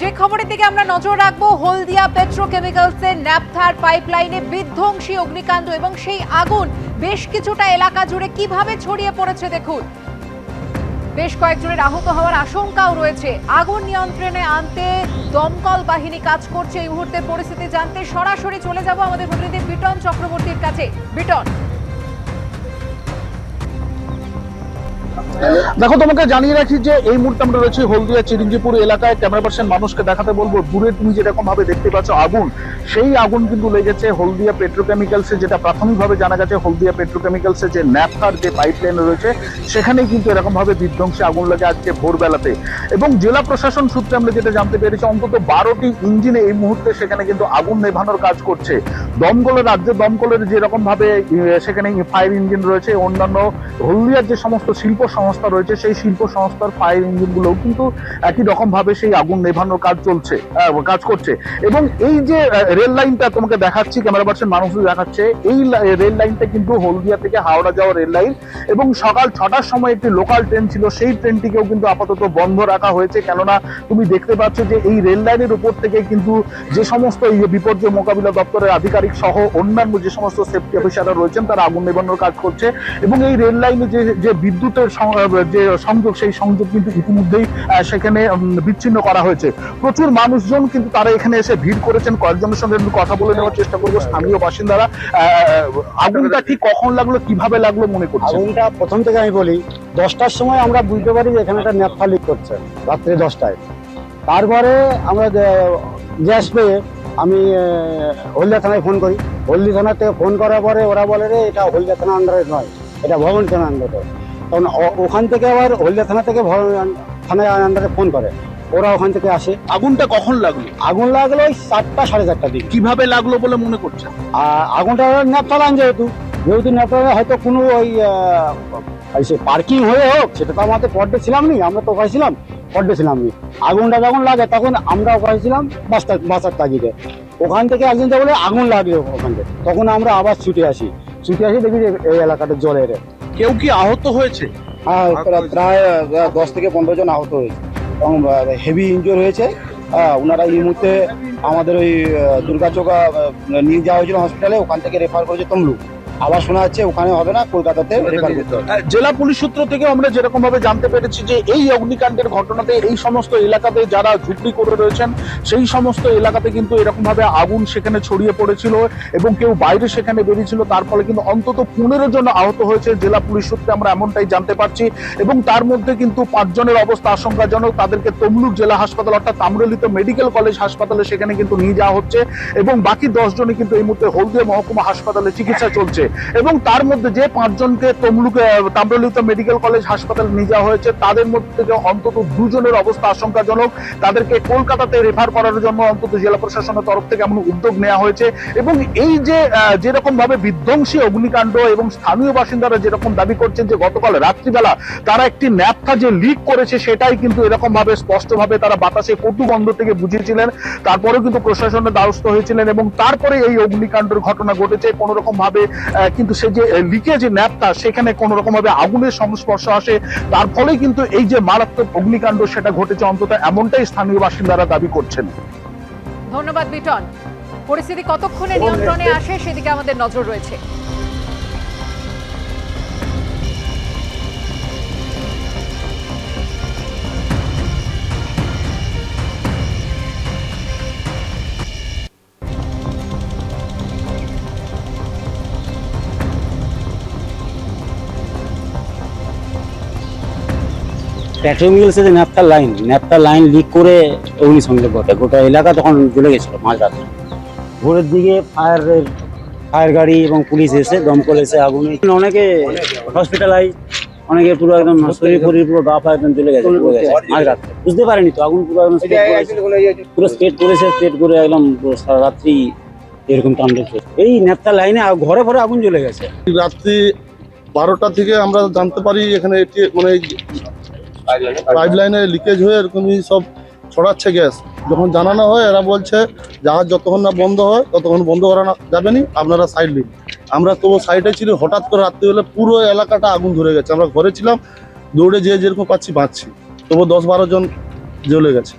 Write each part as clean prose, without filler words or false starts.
যে খবরের দিকে আমরা নজর রাখবো, হলদিয়া পেট্রোকেমিক্যালসের ন্যাপথার পাইপলাইনে বিধ্বংসী অগ্নিকাণ্ড এবং সেই আগুন বেশ কিছুটা এলাকা জুড়ে কিভাবে ছড়িয়ে পড়েছে দেখুন। বেশ কয়েকজনের আহত হওয়ার আশঙ্কাও রয়েছে। আগুন নিয়ন্ত্রণে আনতে দমকল বাহিনী কাজ করছে। এই মুহূর্তের পরিস্থিতি জানতে সরাসরি চলে যাব আমাদের প্রতিনিধি বিটন চক্রবর্তীর কাছে। বিটন, দেখো, তোমাকে জানিয়ে রাখি যে এই মুহূর্তে আমরা রয়েছি হলদিয়া চিরঞ্জিপুর এলাকায়। ক্যামেরা পার্সন মানুষকে দেখাতে বলবো, দূরে তুমি যেরকম ভাবে দেখতে পাচ্ছ আগুন, সেই আগুন কিন্তু লেগেছে হলদিয়া পেট্রোকেমিক্যালসে। যেটা প্রাথমিকভাবে জানা গেছে, হলদিয়া পেট্রোকেমিক্যালসে যে ন্যাপথার যে পাইপলাইন রয়েছে সেখানেই কিন্তু এরকম ভাবে বিধ্বংসী আগুন লাগে আজকে ভোরবেলাতে। এবং জেলা প্রশাসন সূত্রে আমরা যেটা জানতে পেরেছি, অন্তত 12টি ইঞ্জিনে এই মুহূর্তে সেখানে কিন্তু আগুন নেভানোর কাজ করছে। দমকলের, রাজ্য দমকলের যেরকম ভাবে সেখানে ফায়ার ইঞ্জিন রয়েছে, অন্যান্য হলদিয়ার যে সমস্ত শিল্প সংস্থা রয়েছে সেই শিল্প সংস্থার ফায়ার ইঞ্জিনগুলোও কিন্তু একই রকম ভাবে সেই আগুন নেভানোর কাজ করছে। এবং এই যে রেল লাইনটা তোমাকে দেখাচ্ছি, ক্যামেরা পার্সন মানুষ দেখাচ্ছে, এই রেল লাইনটা কিন্তু হলদিয়া থেকে হাওড়া যাওয়া রেল লাইন। এবং সকাল 6টার সময় একটি লোকাল ট্রেন ছিল, সেই ট্রেনটিকেও কিন্তু আপাতত বন্ধ রাখা হয়েছে। কেননা তুমি দেখতে পাচ্ছ যে এই রেল লাইনের উপর থেকে কিন্তু যে সমস্ত বিপর্যয় মোকাবিলা দপ্তরের আধিকারিক সহ অন্যান্য যে সমস্ত সেফটি অফিসাররা রয়েছেন তারা আগুন নেভানোর কাজ করছে। এবং এই রেল লাইনে যে বিদ্যুতের যে সংযোগ, সেই সংযোগ কিন্তু ইতিমধ্যেই সেখানে বিচ্ছিন্ন করা হয়েছে। প্রচুর মানুষজন কিন্তু তারা এখানে এসে ভিড় করেছেন। কয়েকজনের সঙ্গে কথা বলে নেওয়ার চেষ্টা করবো। স্থানীয় বাসিন্দারা, আগুনটা ঠিক কখন লাগলো, কিভাবে লাগলো মনে করছে? আগুনটা প্রথম থেকে আমি বলি, 10টার সময় আমরা বুঝতে পারি যে এখানে একটা ন্যাপথা লিক করছে, রাত্রে 10টায়। তারপরে আমরা গ্যাস পেয়ে আমি হলদিয়া থানায় ফোন করি। হলদিয়া থানা থেকে ফোন করার পরে ওরা বলে রে এটা হলদিয়া থানা আন্ডারে নয়, এটা ভবন থানা আন্ডারে। তখন ওখান থেকে আবার হলদিয়া থানা থেকে থানায় আন্ডারে ফোন করে, ওরা ওখান থেকে আসে। আগুনটা কখন লাগলো? আগুন লাগলো ওই 4টা সাড়ে 4টার দিকে। কিভাবে লাগলো বলে মনে করছে? আর আগুনটা ন্যাপথা লাইন, যেহেতু ন্যাপথা হয়তো কোনো ওই পার্কিং হয়ে হোক, সেটা তো আমাদের পড্ডে ছিলাম নি, আমরা তো ওখানে ছিলাম, পড্ডে ছিলাম নি। আগুনটা যখন লাগে তখন আমরা ওখানে ছিলাম বাসার তাগিদে। ওখান থেকে একজন বলে আগুন লাগলো ওখান থেকে, তখন আমরা আবার ছুটে আসি দেখি যে এই এলাকাটা জ্বলে। কেউ কি আহত হয়েছে? হ্যাঁ, প্রায় 10 থেকে 15 জন আহত হয়েছে এবং হেভি ইনজোর হয়েছে। ওনারা এই মুহূর্তে আমাদের ওই দুর্গাচোকা নিয়ে যাওয়া হয়েছিল হসপিটালে, ওখান থেকে রেফার করেছে তমলুক। আবার শোনা যাচ্ছে ওখানে হবে না, কলকাতাতে রেফার করতে হবে। জেলা পুলিশ সূত্র থেকে আমরা যেরকম ভাবে জানতে পেরেছি যে এই অগ্নিকাণ্ডের ঘটনাতে এই সমস্ত এলাকাতে যারা ঝুঁকি করে রয়েছেন সেই সমস্ত এলাকাতে কিন্তু এরকম ভাবে আগুন সেখানে ছড়িয়ে পড়েছিল এবং কেউ বাইরে সেখানে বেরিয়েছিল। তার ফলে কিন্তু অন্তত 15 জন আহত হয়েছে জেলা পুলিশ সূত্রে আমরা এমনটাই জানতে পারছি। এবং তার মধ্যে কিন্তু 5 জনের অবস্থা আশঙ্কাজনক। তাদেরকে তমলুক জেলা হাসপাতাল অর্থাৎ তাম্রলিপ্ত মেডিকেল কলেজ হাসপাতালে সেখানে কিন্তু নিয়ে যাওয়া হচ্ছে এবং বাকি 10 জনই কিন্তু এই মুহূর্তে হলদিয়া মহকুমা হাসপাতালে চিকিৎসা চলছে। এবং তার মধ্যে যে 5 জনকে তাম্রলিপ্ত মেডিকেল কলেজ হাসপাতালে নিয়ে যাওয়া হয়েছে তাদের মধ্যে থেকে অন্তত 2 জনের অবস্থা আশঙ্কাজনক। তাদেরকে কলকাতাতে রেফার করার জন্য অন্তত জেলা প্রশাসনের তরফ থেকে এমন উদ্যোগ নেওয়া হয়েছে। এবং এই যে যেরকম ভাবে বিধ্বংসী অগ্নিকাণ্ড এবং স্থানীয় বাসিন্দারা যেরকম দাবি করছেন যে গতকাল রাত্রিবেলা তারা একটি ন্যাপথা যে লিক করেছে সেটাই কিন্তু এরকম ভাবে স্পষ্টভাবে তারা বাতাসে কটু গন্ধ থেকে বুঝিয়েছিলেন। তারপরেও কিন্তু প্রশাসনের দ্বারস্থ হয়েছিলেন এবং তারপরে এই অগ্নিকাণ্ডের ঘটনা ঘটেছে। কোন রকম ভাবে কিন্তু সে যে লিকেজ ন্যাপথা সেখানে কোন রকম ভাবে আগুনের সংস্পর্শ আসে, তার ফলে কিন্তু এই যে মারাত্মক অগ্নিকাণ্ড সেটা ঘটেছে, অন্তত এমনটাই স্থানীয় বাসিন্দারা দাবি করছেন। ধন্যবাদ বিটন। পরিস্থিতি কতক্ষণে নিয়ন্ত্রণে আসে সেদিকে আমাদের নজর রয়েছে। পেট্রোকেমিক্যালসে যে ন্যাপথা লাইন লিক করে অগ্নিসংযোগ ঘটে, গোটা এলাকা তখন জ্বলে গেছিল মাঝরাতে। ভোরের দিকে ফায়ার গাড়ি এবং পুলিশ এসে, দমকল এসে আগুনে অনেকে হসপিটালাইজ, অনেকে পুরো একদম শরীর পুরো গা ফা একদম জ্বলে গেছে মাঝরাতে। বুঝতে পারেনি তো আগুন পুরো একদম স্প্রেড করে একদম সারা রাত্রি এরকম তাণ্ডব চলছে। এই ন্যাপথা লাইনে ঘরে ঘরে আগুন জ্বলে গেছে। রাত্রি 12টা থেকে আমরা জানতে পারি এখানে মানে পাইপ লাইনে লিকেজ হয়ে এরকমই সব ছড়াচ্ছে গ্যাস। যখন জানানো হয় এরা বলছে জাহাজ যতক্ষণ না বন্ধ হয় ততক্ষণ বন্ধ করা যাবে না, আপনারা সাইড নিন। আমরা তবু সাইডে ছিল, হঠাৎ করে রাত্রিবেলা পুরো এলাকাটা আগুন ধরে গেছে। আমরা ঘরে ছিলাম, দৌড়ে যেরকম পাচ্ছি বাঁচছি, তবু 10-12 জন জ্বলে গেছে।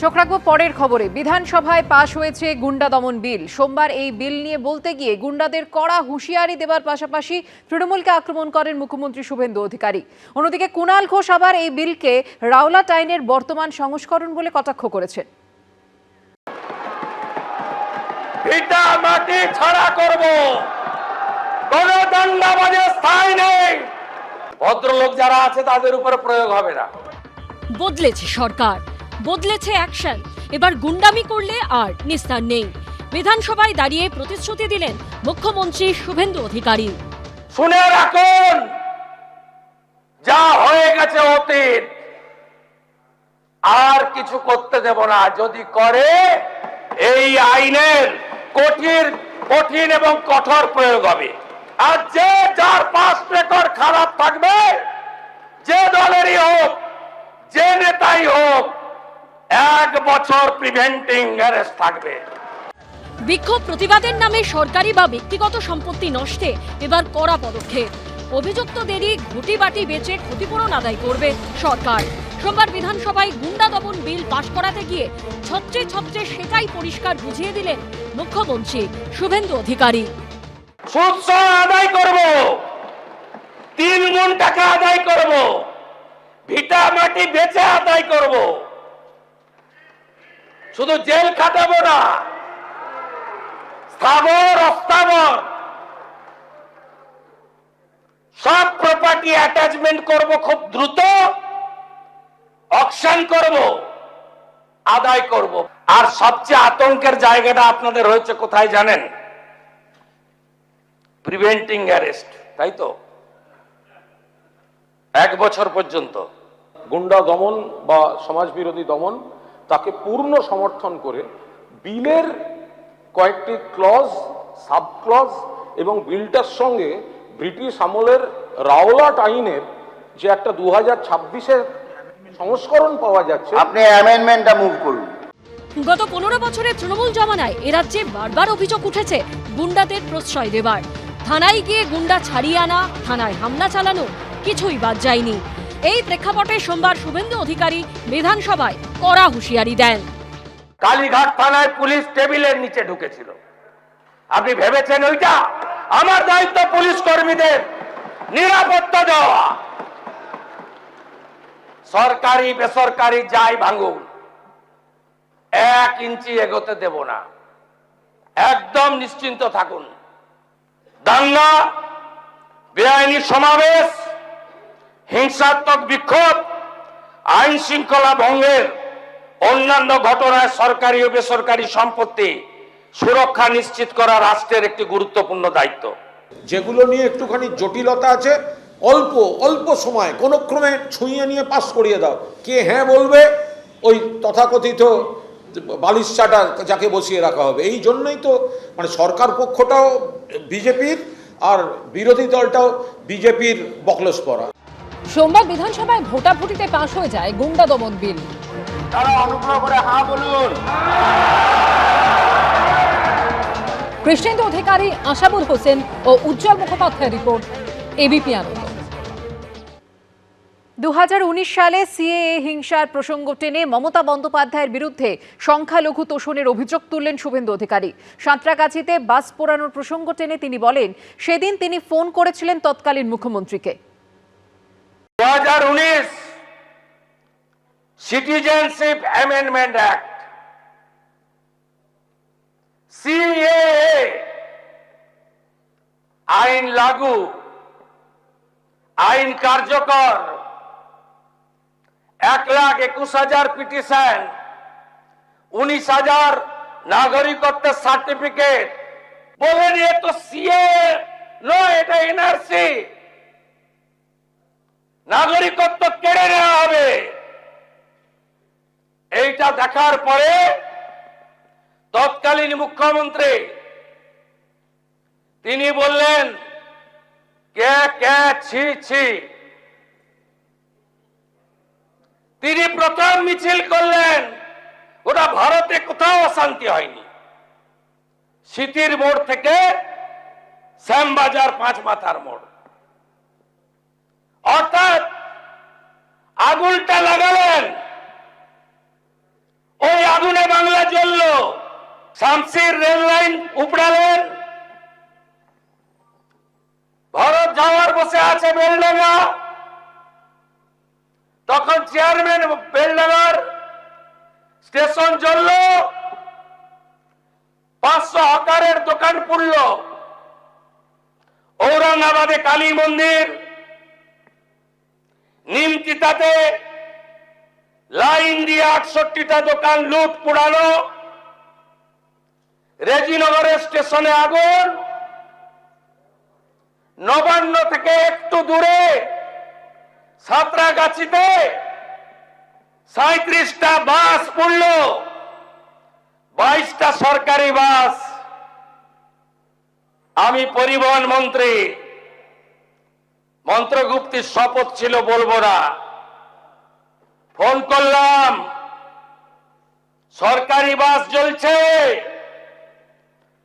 চোখ রাখবো পরের খবরে। বিধানসভায় পাশ হয়েছে গুন্ডা দমন বিল। সোমবার এই বিল নিয়ে বলতে গিয়ে গুন্ডাদের কড়া হুঁশিয়ারি দেওয়ার পাশাপাশি তৃণমূলকে আক্রমণ করেন মুখ্যমন্ত্রী শুভেন্দু অধিকারী। অন্যদিকে কুণাল ঘোষ আবার এই বিলকে রাওলাট আইনের বর্তমান সংস্করণ বলে কটাক্ষ করেছেন। ভিটা মাটি ছাড়া করব, কোন দণ্ডাবাজের স্থায়ী নেই। ভদ্রলোক যারা আছে তাদের উপর প্রয়োগ হবে না। বদলেছে সরকার, বদলেছে অ্যাকশন। এবার গুন্ডামি করলে আর নিস্তার নেই। বিধানসভায় দাঁড়িয়ে প্রতিশ্রুতি দিলেন মুখ্যমন্ত্রী শুভেন্দু অধিকারী। শুনে রাখুন, যা হয়ে গেছে অতীত, আর কিছু করতে দেব না। যদি করে এই আইনের কঠিন এবং কঠোর প্রয়োগ হবে। আর যে যার পাস রেকর্ড খারাপ থাকবে, যে দলেরই হোক, যে নেতাই হোক, 1 বছর প্রিভেন্টিং অ্যারেস্ট থাকবে। বিক্ষোভ প্রতিবাদের নামে সরকারি বা ব্যক্তিগত সম্পত্তি নষ্টে এবার কড়া পদক্ষেপ। অভিযুক্তদেরই ঘুটি বাটি বেচে ক্ষতিপূরণ আদায় করবে সরকার। সোমবার বিধানসভায় গুন্ডা দমন বিল পাশ করাতে গিয়ে ছত্রে ছত্রে সেটাই পরিষ্কার বুঝিয়ে দিলেন মুখ্যমন্ত্রী শুভেন্দু অধিকারী। সুদ আদায় করব, 3 গুণ টাকা আদায় করব, ভিটা মাটি বেচে আদায় করব। শুধু জেল খাটাবো না, স্থাবর অস্থাবর সব প্রপার্টি অ্যাটাচমেন্ট করব, খুব দ্রুত অকশন করব, আদায় করব। আর সবচেয়ে আতঙ্কের জায়গাটা আপনাদের হয়েছে কোথায় জানেন? প্রিভেন্টিং অ্যারেস্ট, তাই তো? 1 বছর পর্যন্ত গুন্ডা দমন বা সমাজবিরোধী দমন তাকে পূর্ণ সমর্থন করে বিলের কয়েকটি ক্লজ, সাব ক্লজ এবং বিলটার সঙ্গে ব্রিটিশ আমলের রাওলাট আইনের যে একটা 2026-এর সংস্করণ পাওয়া যাচ্ছে, আপনি অ্যামেন্ডমেন্টটা মুভ করুন। গত 15 বছরের তৃণমূল জমানায় এ রাজ্যে বারবার অভিযোগ উঠেছে গুন্ডাদের প্রশ্রয় দেবার। থানায় গিয়ে গুন্ডা ছাড়িয়ে আনা, থানায় হামলা চালানো, কিছুই বাদ যায়নি। এই প্রেক্ষাপটে সোমবার শুভেন্দু অধিকারী বিধানসভায় কড়া হুঁশিয়ারি দেন। কালীঘাট থানায় পুলিশ টেবিলের নিচে ঢুকেছিল। আপনি ভেবেছেন ওইটা আমার দায়িত্ব? পুলিশ কর্মীদের নিরাপত্তা দেওয়া। সরকারি বেসরকারি যাই ভাঙুন, 1 ইঞ্চি এগোতে দেব না। একদম নিশ্চিন্ত থাকুন। দাঙ্গা, বেআইনি সমাবেশ, হিংসাত্মক বিক্ষোভ, আইন শৃঙ্খলা ভঙ্গের অন্যান্য ঘটনায় সরকারি ও বেসরকারি সম্পত্তি সুরক্ষা নিশ্চিত করা রাষ্ট্রের একটি গুরুত্বপূর্ণ দায়িত্ব। যেগুলো নিয়ে একটুখানি জটিলতা আছে, অল্প অল্প সময় কোনো ক্রমে ছুঁয়ে নিয়ে পাস করিয়ে দাও। কে হ্যাঁ বলবে? ওই তথাকথিত বালিশাটা যাকে বসিয়ে রাখা হবে। এই জন্যই তো মানে সরকার পক্ষটাও বিজেপির আর বিরোধী দলটাও বিজেপির বকলস্পরা। সোমবার বিধানসভায় ভোটাভুটিতে পাশ হয়ে যায় গুন্ডা দমন বিল। তারা অনুগ্রহ করে হ্যাঁ বলুন। কৃষ্ণেন্দু অধিকারী, আশাবুল হোসেন ও উজ্জ্বল মুখোপাধ্যায়ের রিপোর্ট, এবিপি আনন্দ। 2019 সালে সিএএ হিংসার প্রসঙ্গ টেনে মমতা বন্দ্যোপাধ্যায়ের বিরুদ্ধে সংখ্যালঘু তোষণের অভিযোগ তুললেন শুভেন্দু অধিকারী। সাঁতরাগাছিতে বাস পোড়ানোর প্রসঙ্গ টেনে তিনি বলেন, সেদিন তিনি ফোন করেছিলেন তৎকালীন মুখ্যমন্ত্রীকে। 2019 সিটিজেনশিপ অ্যামেন্ডমেন্ট অ্যাক্ট, সিএএ আইন লাগু, আইন কার্যকর, 1,21,000 পিটিশন, 19,000 নাগরিকত্বের সার্টিফিকেট। বলেন এ তো সিএএ নয়, এটা এনআরসি। নাগরিকত্ব কেড়ে নেওয়া হবে। এইটা দেখার পরে তৎকালীন মুখ্যমন্ত্রী তিনি বললেন, কে কে ছি ছি। তিনি প্রথম মিছিল করলেন। ওটা ভারতে কোথাও অশান্তি হয়নি। সিটির মোড় থেকে শ্যামবাজার 5 মাথার মোড়, অর্থাৎ আগুনটা লাগালেন ওই জ্বলল, শামসির রেল লাইন উপড়ালেন, ভরত যাওয়ার বসে আছে বেলডাঙ্গা, তখন চেয়ারম্যান বেলডাঙ্গার স্টেশন জ্বলল, 500 হকারের দোকান পুড়ল, ঔরঙ্গাবাদে কালী মন্দির, নিমতিতাতে লাইন দিয়ে 68টা দোকান লুট পোড়ানো, রেজিনগরের স্টেশনে আগুন, নবান্ন থেকে একটু দূরে সাঁতরাগাছিতে 37টা বাস পুড়ল, 22টা সরকারি বাস। আমি পরিবহন মন্ত্রী, মন্ত্রগুপ্তির শপথ ছিল বলবো না, ফোন করলাম, সরকারি বাস জ্বলছে,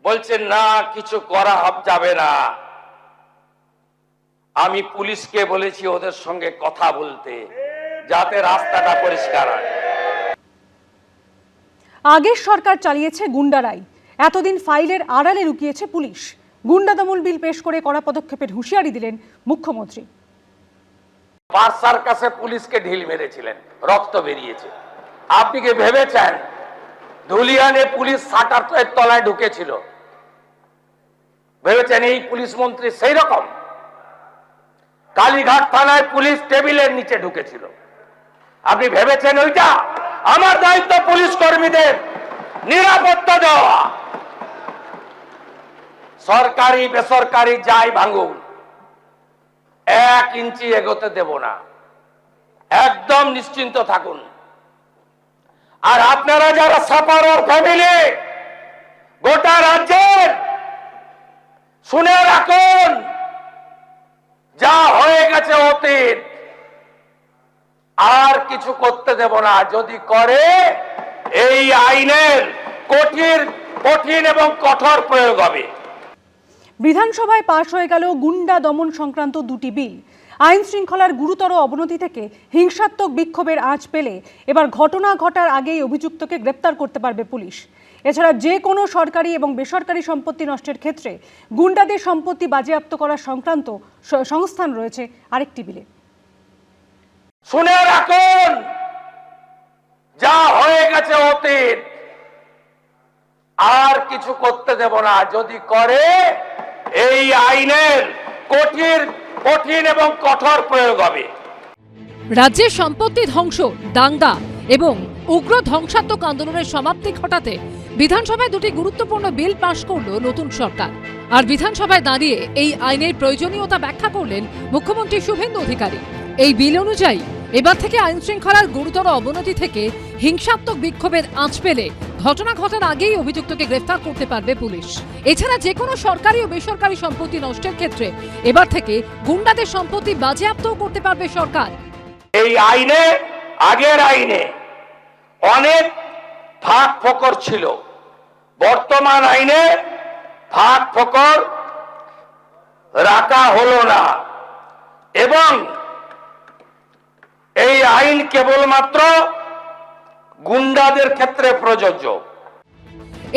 বলছেন না কিছু করা যাবে না। আমি পুলিশকে বলেছি ওদের সঙ্গে কথা বলতে, যাতে রাস্তাটা পরিষ্কার হয়। আগের সরকার চালিয়েছে গুন্ডারাই, এতদিন ফাইলের আড়ালে লুকিয়েছে পুলিশ। গুন্ডা দমন বিল পেশ করে কড়া পদক্ষেপের হুঁশিয়ারি দিলেন মুখ্যমন্ত্রী। পার্সার কাছে পুলিশকে ঢিল মেরেছিলেন, রক্ত বেরিয়েছে। আপনি কি ভেবেছেন ধুলিয়ানে পুলিশ শাটারের তলায় ঢুকেছিল? ভেবেছেন এই পুলিশ মন্ত্রী সেই রকম? কালীঘাট থানায় পুলিশ টেবিলের নিচে ঢুকেছিল। আপনি ভেবেছেন ওইটা? আমার দায়িত্ব পুলিশ কর্মীদের নিরাপত্তা দেওয়া। সরকারি বেসরকারি যাই ভাঙুন, 1 ইঞ্চি এগোতে দেব না, একদম নিশ্চিন্ত থাকুন। আর আপনারা যারা সাপারর ফ্যামিলি, গোটা রাজ্যের শুনে রাখুন, যা হয়ে গেছে অতীত, আর কিছু করতে দেব না। যদি করে এই আইনের কঠিন এবং কঠোর প্রয়োগ হবে। বিধানসভায় পাশ হয়ে গেল গুন্ডা দমন সংক্রান্ত 2টি বিল। আইন শৃঙ্খলার গুরুতর অবনতি থেকে হিংসাত্মক বিক্ষোভের আঁচ পেলে এবার ঘটনা ঘটার আগেই অভিযুক্তকে গ্রেপ্তার করতে পারবে পুলিশ। এছাড়া যে কোনো সরকারি এবং বেসরকারি সম্পত্তি নষ্টের ক্ষেত্রে গুন্ডাদের সম্পত্তি বাজেয়াপ্ত করা সংক্রান্ত সংস্থান রয়েছে আরেকটি বিলে। শুনে রাখুন, যা হয়ে গেছে অতীত, আর কিছু করতে দেব না। যদি করে এই আইনের কঠিন এবং কঠোর প্রয়োগ হবে। রাজ্যের সম্পত্তি ধ্বংস, দাঙ্গা এবং উগ্র ধ্বংসাত্মক আন্দোলনের সমাপ্তি ঘটাতে বিধানসভায় 2টি গুরুত্বপূর্ণ বিল পাশ করল নতুন সরকার। আর বিধানসভায় দাঁড়িয়ে এই আইনের প্রয়োজনীয়তা ব্যাখ্যা করলেন মুখ্যমন্ত্রী শুভেন্দু অধিকারী। এই বিল অনুযায়ী এবার থেকে আইন শৃঙ্খলার গুরুতর অবনতি থেকে হিংসাত্মক বিক্ষোভের আঁচ পেলে ঘটনা ঘটার আগেই অভিযুক্তকে গ্রেফতার করতে পারবে পুলিশ। এছাড়া যে কোনো সরকারি ও বেসরকারি সম্পত্তি নষ্টের ক্ষেত্রে এবার থেকে গুন্ডাদের সম্পত্তি বাজেয়াপ্তও করতে পারবে সরকার। এই আইনে, আগের আইনে অনেক ফাঁক ফোকর ছিল, বর্তমান আইনে ফাঁক ফোকর রাখা হলো না, এবং এই আইন কেবলমাত্র গুন্ডাদের ক্ষেত্রে প্রযোজ্য।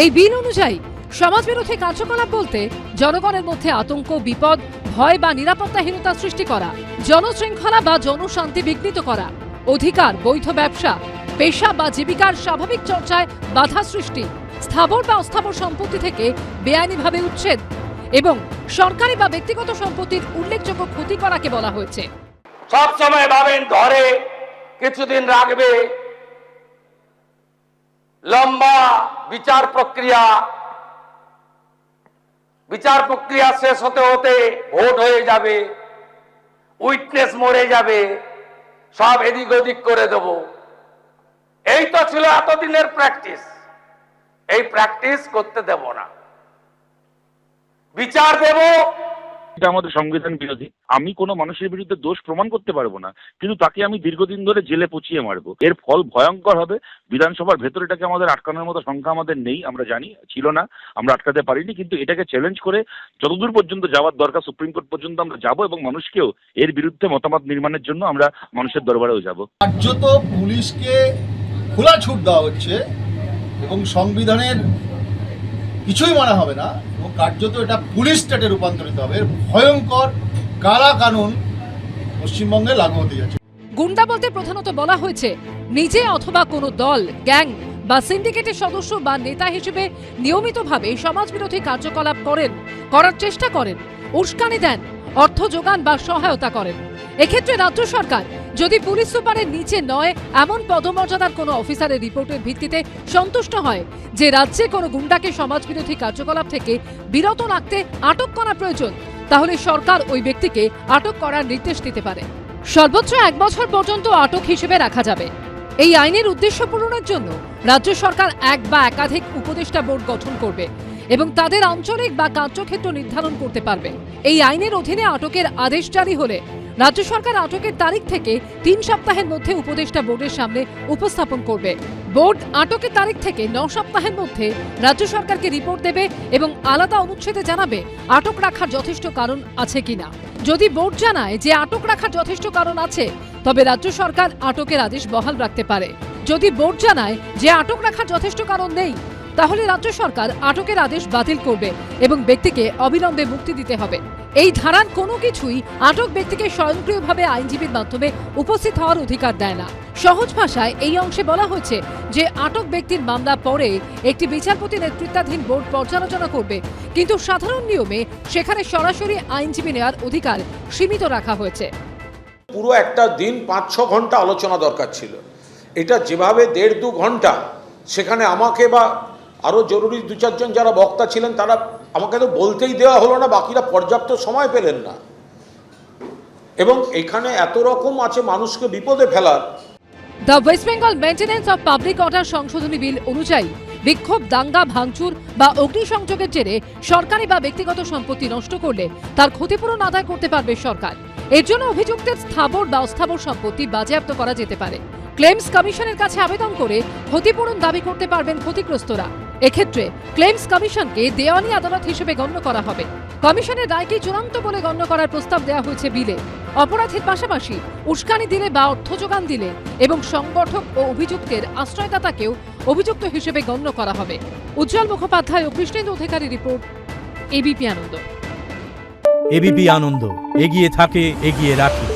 এই বিল অনুযায়ী সমাজবিরোধী কার্যকলাপ বলতে জনগণের মধ্যে আতঙ্ক, বিপদ, ভয় বা নিরাপত্তাহীনতা সৃষ্টি করা, জনশৃঙ্খলা বা জনশান্তি বিঘ্নিত করা, অধিকার, বৈধ ব্যবসা, পেশা বা জীবিকার স্বাভাবিক চর্চায় বাধা সৃষ্টি, স্থাবর বা অস্থাবর সম্পত্তি থেকে বেআইনিভাবে উচ্ছেদ এবং সরকারি বা ব্যক্তিগত সম্পত্তির উল্লেখযোগ্য ক্ষতি করাকে বলা হয়েছে। সব সময় ভাবেন ধরে কিছুদিন রাখবে, লম্বা বিচার প্রক্রিয়া শেষ হতে হতে ভোট হয়ে যাবে, উইটনেস মরে যাবে, সব এদিক ওদিক করে দেব। এই তো ছিল এতদিনের প্র্যাকটিস। এই প্র্যাকটিস করতে দেব না, বিচার দেব। এটা আমাদের সংবিধান বিরোধী। আমি কোনো মানুষের বিরুদ্ধে দোষ প্রমাণ করতে পারবো না, কিন্তু তাকে আমি দীর্ঘদিন ধরে জেলে পচিয়ে মারবো। এর ফল ভয়ঙ্কর হবে। বিধানসভার ভেতরে এটাকে আমাদের আটকানোর মতো সংখ্যা আমাদের নেই, আমরা জানি, ছিল না, আমরা আটকাতে পারিনি, কিন্তু এটাকে চ্যালেঞ্জ করে যতদূর পর্যন্ত যাওয়ার দরকার সুপ্রিম কোর্ট পর্যন্ত আমরা যাব, এবং মানুষকেও এর বিরুদ্ধে মতামত নির্মাণের জন্য আমরা মানুষের দরবারেও যাব। কার্যত পুলিশকে খোলা ছুট দেওয়া হচ্ছে এবং সংবিধানের কিছুই মানা হবে না এবং কার্যত এটা পুলিশ স্টেটে রূপান্তরিত হবে। এর ভয়ঙ্কর কালা কানুন পশ্চিমবঙ্গে লাগু হতে যাচ্ছে। গুন্ডা বলতে প্রধানত বলা হয়েছে নিজে অথবা কোনো দল, গ্যাং বা সিন্ডিকেটের সদস্য বা নেতা হিসেবে নিয়মিতভাবে সমাজবিরোধী কার্যকলাপ করার চেষ্টা করেন, উস্কানি দেন, অর্থ যোগান বা সহায়তা করেন। এক্ষেত্রে রাজ্য সরকার যদি পুলিশ সুপারের নিচে নয় এমন পদমর্যাদার কোনো অফিসারের রিপোর্টের ভিত্তিতে সন্তুষ্ট হয় যে রাজ্যে কোনো গুন্ডাকে সমাজবিরোধী কার্যকলাপ থেকে বিরত রাখতে আটক করা প্রয়োজন, তাহলে সরকার ওই ব্যক্তিকে আটক করার নির্দেশ দিতে পারে। সর্বোচ্চ 1 বছর পর্যন্ত আটক হিসেবে রাখা যাবে। এই আইনের উদ্দেশ্য পূরণের জন্য রাজ্য সরকার এক বা একাধিক উপদেষ্টা বোর্ড গঠন করবে এবং তাদের আঞ্চলিক বা কার্যক্ষেত্র নির্ধারণ করতে পারবে। এই আইনের অধীনে আটকের আদেশ জারি হলে রাজ্য সরকার আটকের তারিখ থেকে 3 সপ্তাহের মধ্যে উপদেষ্টা বোর্ডের সামনে উপস্থাপন করবে। বোর্ড আটকের তারিখ থেকে 9 সপ্তাহের মধ্যে রাজ্য সরকারকে রিপোর্ট দেবে এবং আলাদা অনুচ্ছেদে জানাবে আটক রাখার যথেষ্ট কারণ আছে কিনা। যদি বোর্ড জানায় যে আটক রাখার যথেষ্ট কারণ আছে, তবে রাজ্য সরকার আটকের আদেশ বহাল রাখতে পারে। যদি বোর্ড জানায় যে আটক রাখার যথেষ্ট কারণ নেই, তাহলে রাজ্য সরকার আটকের আদেশ বাতিল করবে এবং ব্যক্তিকে অবিলম্বে মুক্তি দিতে হবে। এই ধারার কোনো কিছুই আটক ব্যক্তিকে স্বয়ংক্রিয়ভাবে আইনজীবীর মাধ্যমে উপস্থিত হওয়ার অধিকার দেয় না। সহজ ভাষায় এই অংশে বলা হয়েছে যে আটক ব্যক্তির মামলা পরে একটি বিচারপতি নেতৃত্বাধীন বোর্ড পর্যালোচনা করবে, কিন্তু সাধারণ নিয়মে সেখানে সরাসরি আইনজীবী নেওয়ার অধিকার সীমিত রাখা হয়েছে। পুরো একটা দিন 5-6 ঘন্টা আলোচনা দরকার ছিল। এটা যেভাবে 1.5-2 ঘন্টা, সেখানে আমাকে বা আরও জরুরি 2-4 জন যারা বক্তা ছিলেন তারা আমাকে তো বলতেই দেওয়া হলো না, বাকিরা পর্যাপ্ত সময় পেলেন না। এবং এখানে এত রকম আছে মানুষকে বিপদে ফেলার। The West Bengal maintenance of public order সংশোধনী বিল অনুযায়ী বিক্ষোভ, দাঙ্গা, ভাঙচুর বা অগ্নিসংযোগের জেরে সরকারি বা ব্যক্তিগত সম্পত্তি নষ্ট করলে তার ক্ষতিপূরণ আদায় করতে পারবে সরকার। এর জন্য অভিযুক্তের স্থাবর বা অস্থাবর সম্পত্তি বাজেয়াপ্ত করা যেতে পারে। ক্লেমস কমিশনের কাছে আবেদন করে ক্ষতিপূরণ দাবি করতে পারবেন ক্ষতিগ্রস্তরা। এক্ষেত্রে ক্লেমস কমিশনকে দেওয়ানি আদালত হিসেবে গণ্য করা হবে। কমিশনের রায়কে চূড়ান্ত বলে গণ্য করার প্রস্তাব দেওয়া হয়েছে বিলে। অপরাধের পাশাপাশি উস্কানি দিলে বা অর্থ যোগান দিলে এবং সংগঠক ও অভিযুক্তের আশ্রয়দাতাকেও অভিযুক্ত হিসেবে গণ্য করা হবে। উজ্জ্বল মুখোপাধ্যায় ও কৃষ্ণেন্দু অধিকারী রিপোর্ট, এবিপি আনন্দ। এবিপি আনন্দ, এগিয়ে থাকে, এগিয়ে রাখে।